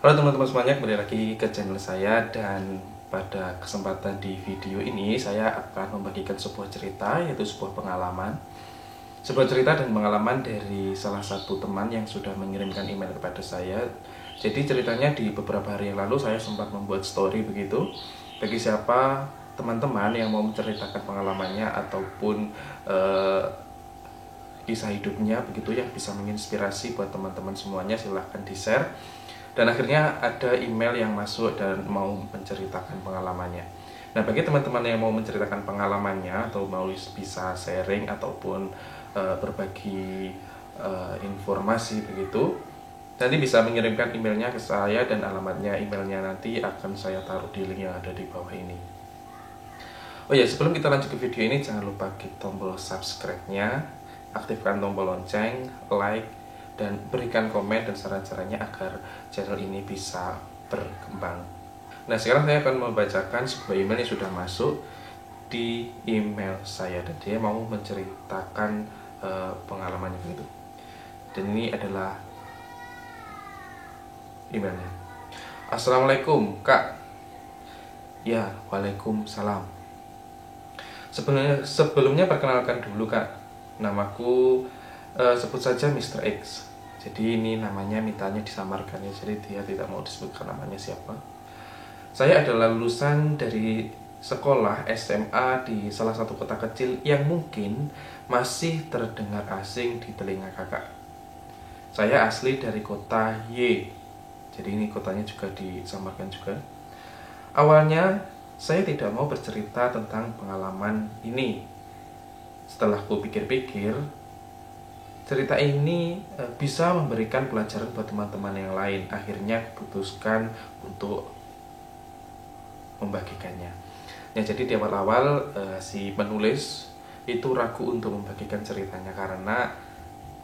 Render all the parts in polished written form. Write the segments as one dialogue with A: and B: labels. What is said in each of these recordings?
A: Halo teman-teman semuanya, kembali lagi ke channel saya. Dan pada kesempatan di video ini saya akan membagikan sebuah cerita, yaitu sebuah pengalaman. Sebuah cerita dan pengalaman dari salah satu teman yang sudah mengirimkan email kepada saya. Jadi ceritanya di beberapa hari yang lalu saya sempat membuat story begitu. Bagi siapa teman-teman yang mau menceritakan pengalamannya ataupun kisah hidupnya begitu yang bisa menginspirasi buat teman-teman semuanya, silahkan di-share. Dan akhirnya ada email yang masuk dan mau menceritakan pengalamannya. Nah, bagi teman-teman yang mau menceritakan pengalamannya atau mau bisa sharing ataupun berbagi informasi begitu, nanti bisa mengirimkan emailnya ke saya, dan alamatnya emailnya nanti akan saya taruh di link yang ada di bawah ini. Oh ya, sebelum kita lanjut ke video ini, jangan lupa klik tombol subscribe-nya, aktifkan tombol lonceng, like, dan berikan komen dan saran-sarannya agar channel ini bisa berkembang. Nah, sekarang saya akan membacakan sebuah email yang sudah masuk di email saya, dan dia mau menceritakan pengalamannya begitu. Dan ini adalah emailnya. Assalamualaikum Kak. Ya, waalaikumsalam. Sebelumnya perkenalkan dulu Kak, namaku sebut saja Mr. X. Jadi ini namanya mintanya disamarkan ya, jadi dia tidak mau disebutkan namanya siapa. Saya adalah lulusan dari sekolah SMA di salah satu kota kecil yang mungkin masih terdengar asing di telinga kakak. Saya asli dari kota Y. Jadi ini kotanya juga disamarkan juga. Awalnya saya tidak mau bercerita tentang pengalaman ini. Setelah ku pikir-pikir, cerita ini bisa memberikan pelajaran buat teman-teman yang lain. Akhirnya putuskan untuk membagikannya. Ya, jadi di awal-awal si penulis itu ragu untuk membagikan ceritanya, karena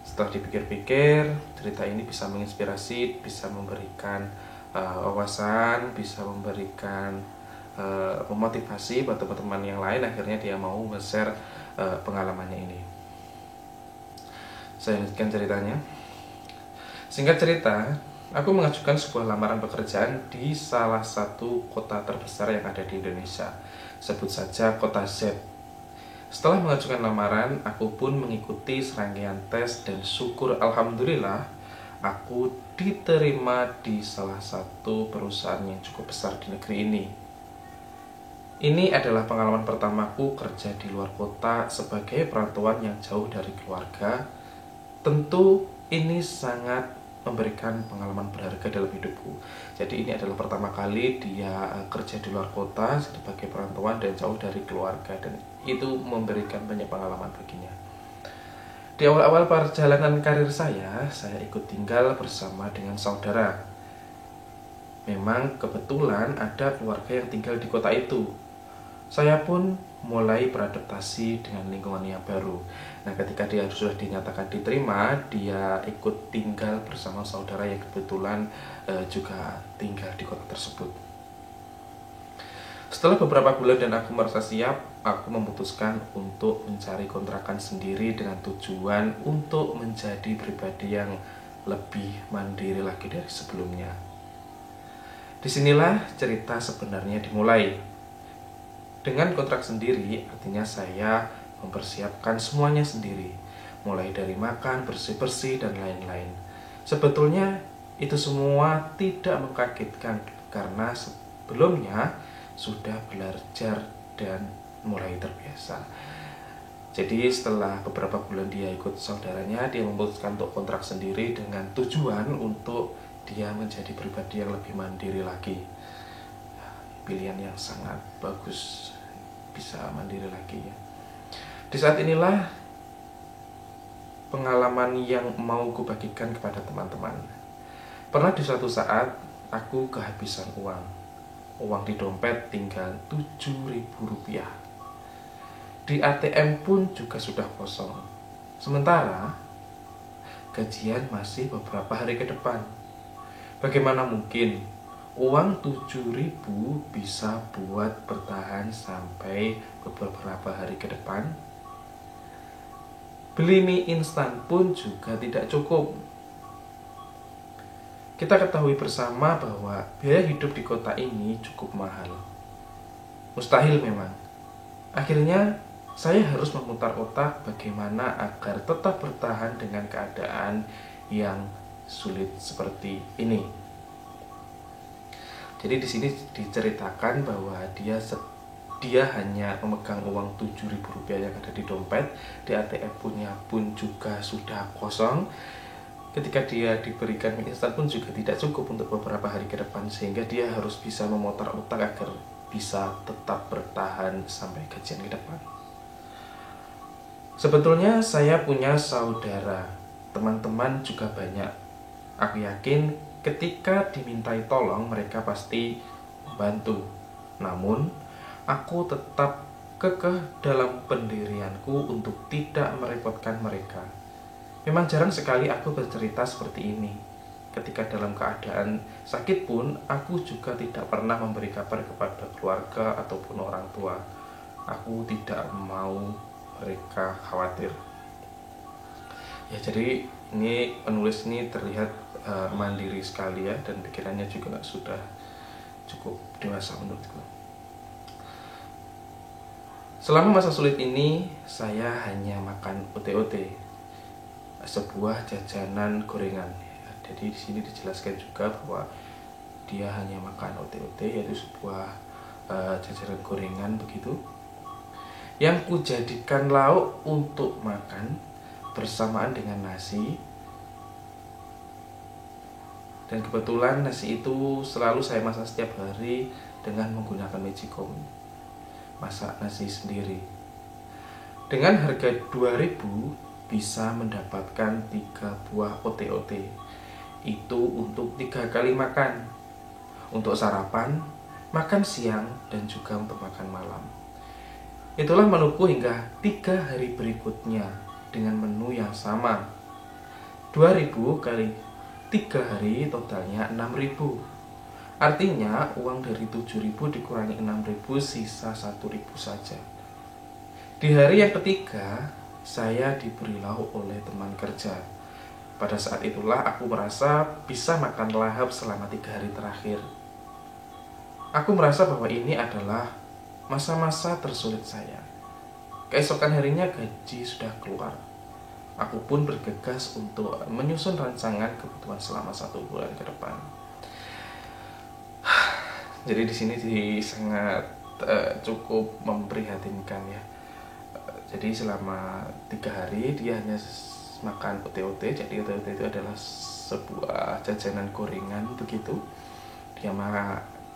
A: setelah dipikir-pikir, cerita ini bisa menginspirasi, bisa memberikan wawasan, bisa memberikan memotivasi buat teman-teman yang lain. Akhirnya dia mau nge-share pengalamannya ini. Saya lanjutkan ceritanya. Singkat cerita, aku mengajukan sebuah lamaran pekerjaan di salah satu kota terbesar yang ada di Indonesia. Sebut saja kota Z. Setelah mengajukan lamaran, aku pun mengikuti serangkaian tes dan syukur alhamdulillah aku diterima di salah satu perusahaan yang cukup besar di negeri ini. Ini adalah pengalaman pertamaku kerja di luar kota sebagai perantauan yang jauh dari keluarga. Tentu ini sangat memberikan pengalaman berharga dalam hidupku. Jadi ini adalah pertama kali dia kerja di luar kota sebagai perantauan dan jauh dari keluarga, dan itu memberikan banyak pengalaman baginya. Di awal-awal perjalanan karir saya ikut tinggal bersama dengan saudara. Memang kebetulan ada keluarga yang tinggal di kota itu. Saya pun mulai beradaptasi dengan lingkungan yang baru. Nah, ketika dia sudah dinyatakan diterima, dia ikut tinggal bersama saudara yang kebetulan juga tinggal di kota tersebut. Setelah beberapa bulan dan aku merasa siap, aku memutuskan untuk mencari kontrakan sendiri dengan tujuan untuk menjadi pribadi yang lebih mandiri lagi dari sebelumnya. Disinilah cerita sebenarnya dimulai. Dengan kontrak sendiri, artinya saya mempersiapkan semuanya sendiri, mulai dari makan, bersih-bersih, dan lain-lain. Sebetulnya itu semua tidak mengkagetkan, karena sebelumnya sudah belajar dan mulai terbiasa. Jadi setelah beberapa bulan dia ikut saudaranya, dia memutuskan untuk kontrak sendiri dengan tujuan untuk dia menjadi pribadi yang lebih mandiri lagi. Pilihan yang sangat bagus, bisa mandiri lagi ya. Di saat inilah pengalaman yang mau kubagikan kepada teman-teman. Pernah di suatu saat aku kehabisan uang. Uang di dompet tinggal Rp7.000. Di ATM pun juga sudah kosong. Sementara gajian masih beberapa hari ke depan. Bagaimana mungkin uang 7.000 bisa buat bertahan sampai beberapa hari ke depan? Beli mie instan pun juga tidak cukup. Kita ketahui bersama bahwa biaya hidup di kota ini cukup mahal. Mustahil memang. Akhirnya saya harus memutar otak bagaimana agar tetap bertahan dengan keadaan yang sulit seperti ini. Jadi di sini diceritakan bahwa dia hanya memegang uang Rp7.000 yang ada di dompet, di ATM punya pun juga sudah kosong. Ketika dia diberikan mie instan pun juga tidak cukup untuk beberapa hari ke depan, sehingga dia harus bisa memutar otak agar bisa tetap bertahan sampai gajian ke depan. Sebetulnya saya punya saudara, teman-teman juga banyak. Aku yakin ketika dimintai tolong mereka pasti membantu. Namun, aku tetap kekeh dalam pendirianku untuk tidak merepotkan mereka. Memang jarang sekali aku bercerita seperti ini. Ketika dalam keadaan sakit pun, aku juga tidak pernah memberi kabar kepada keluarga ataupun orang tua. Aku tidak mau mereka khawatir. Ya, jadi ini penulis ini terlihat mandiri sekali ya, dan pikirannya juga sudah cukup dewasa menurutku. Selama masa sulit ini, saya hanya makan ote-ote, sebuah jajanan gorengan. Jadi di sini dijelaskan juga bahwa dia hanya makan ote-ote, yaitu sebuah jajanan gorengan begitu, yang kujadikan lauk untuk makan bersamaan dengan nasi. Dan kebetulan nasi itu selalu saya masak setiap hari dengan menggunakan magicom, masak nasi sendiri. Dengan harga 2.000 bisa mendapatkan 3 buah ote-ote. Itu untuk 3 kali makan, untuk sarapan, makan siang, dan juga untuk makan malam. Itulah menuku hingga 3 hari berikutnya dengan menu yang sama. 2.000 kali 3 hari totalnya 6.000. Artinya uang dari 7.000 dikurangi 6.000, sisa 1.000 saja. Di hari yang ketiga, saya diberi lauk oleh teman kerja. Pada saat itulah aku merasa bisa makan lahap selama 3 hari terakhir. Aku merasa bahwa ini adalah masa-masa tersulit saya. Keesokan harinya gaji sudah keluar. Aku pun bergegas untuk menyusun rancangan kebutuhan selama 1 bulan ke depan. Jadi di sini sangat cukup memprihatinkan ya. Jadi selama 3 hari dia hanya makan ote-ote. Jadi ote-ote itu adalah sebuah jajanan gorengan begitu. Dia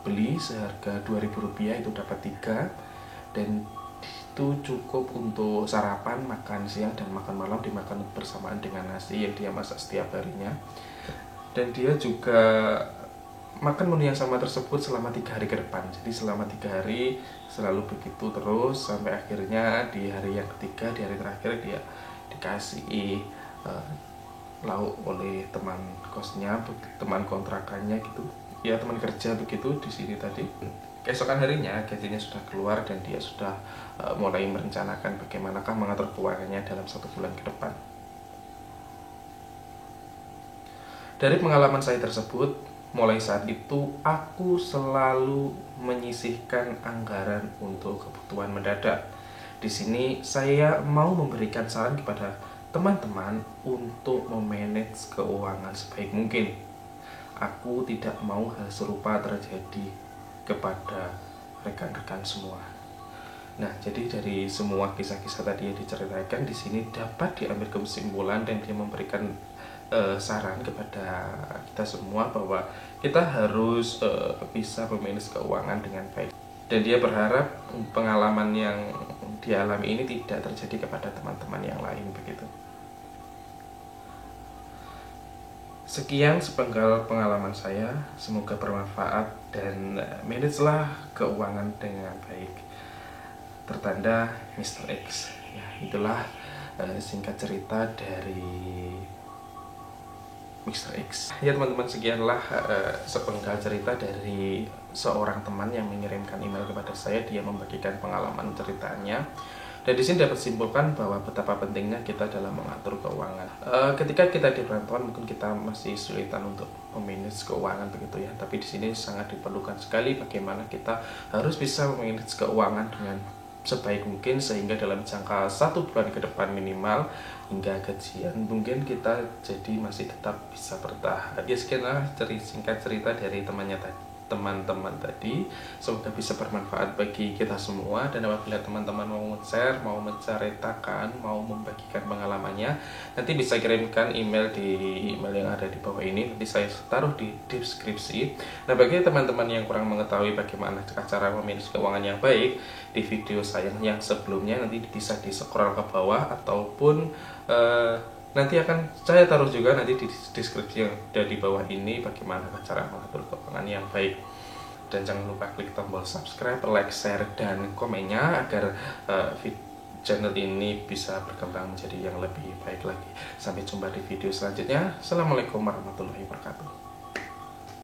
A: beli seharga Rp2.000, itu dapat 3, dan itu cukup untuk sarapan, makan siang, dan makan malam dimakan bersamaan dengan nasi yang dia masak setiap harinya. Dan dia juga makan menu yang sama tersebut selama 3 hari ke depan. Jadi selama 3 hari selalu begitu terus, sampai akhirnya di hari yang ketiga, di hari terakhir, dia dikasih lauk oleh teman kosnya, teman kontrakannya gitu ya, teman kerja begitu di sini tadi. Keesokan harinya gajinya sudah keluar dan dia sudah mulai merencanakan bagaimanakah mengatur keuangannya dalam 1 bulan ke depan. Dari pengalaman saya tersebut, mulai saat itu aku selalu menyisihkan anggaran untuk kebutuhan mendadak. Di sini saya mau memberikan saran kepada teman-teman untuk memanage keuangan sebaik mungkin. Aku tidak mau hal serupa terjadi kepada rekan-rekan semua. Nah, jadi dari semua kisah-kisah tadi yang diceritakan di sini dapat diambil kesimpulan, dan dia memberikan saran kepada kita semua bahwa kita harus bisa memanage keuangan dengan baik. Dan dia berharap pengalaman yang dialami ini tidak terjadi kepada teman-teman yang lain begitu. Sekian sepenggal pengalaman saya, semoga bermanfaat, dan manajelah keuangan dengan baik. Tertanda Mr. X. Ya, itulah singkat cerita dari Mr. X. Ya teman-teman, sekianlah sepenggal cerita dari seorang teman yang mengirimkan email kepada saya. Dia membagikan pengalaman ceritanya Dan di sini dapat simpulkan bahwa betapa pentingnya kita dalam mengatur keuangan. Ketika kita di perantauan mungkin kita masih sulitan untuk memanage keuangan begitu ya. Tapi di sini sangat diperlukan sekali bagaimana kita harus bisa memanage keuangan dengan sebaik mungkin, sehingga dalam jangka 1 bulan ke depan minimal hingga gajian mungkin kita jadi masih tetap bisa bertahan. Ya, sekianlah singkat cerita dari teman-teman tadi. Semoga bisa bermanfaat bagi kita semua, dan apabila teman-teman mau share, mau menceritakan, mau membagikan pengalamannya, nanti bisa kirimkan email di email yang ada di bawah ini, nanti saya taruh di deskripsi. Nah, bagi teman-teman yang kurang mengetahui bagaimana cara memanage keuangan yang baik, di video saya yang sebelumnya nanti bisa di scroll ke bawah, ataupun nanti akan saya taruh juga nanti di deskripsi yang ada di bawah ini bagaimana cara mengatur keuangan yang baik. Dan jangan lupa klik tombol subscribe, like, share, dan komennya agar channel ini bisa berkembang menjadi yang lebih baik lagi. Sampai jumpa di video selanjutnya. Assalamualaikum warahmatullahi wabarakatuh.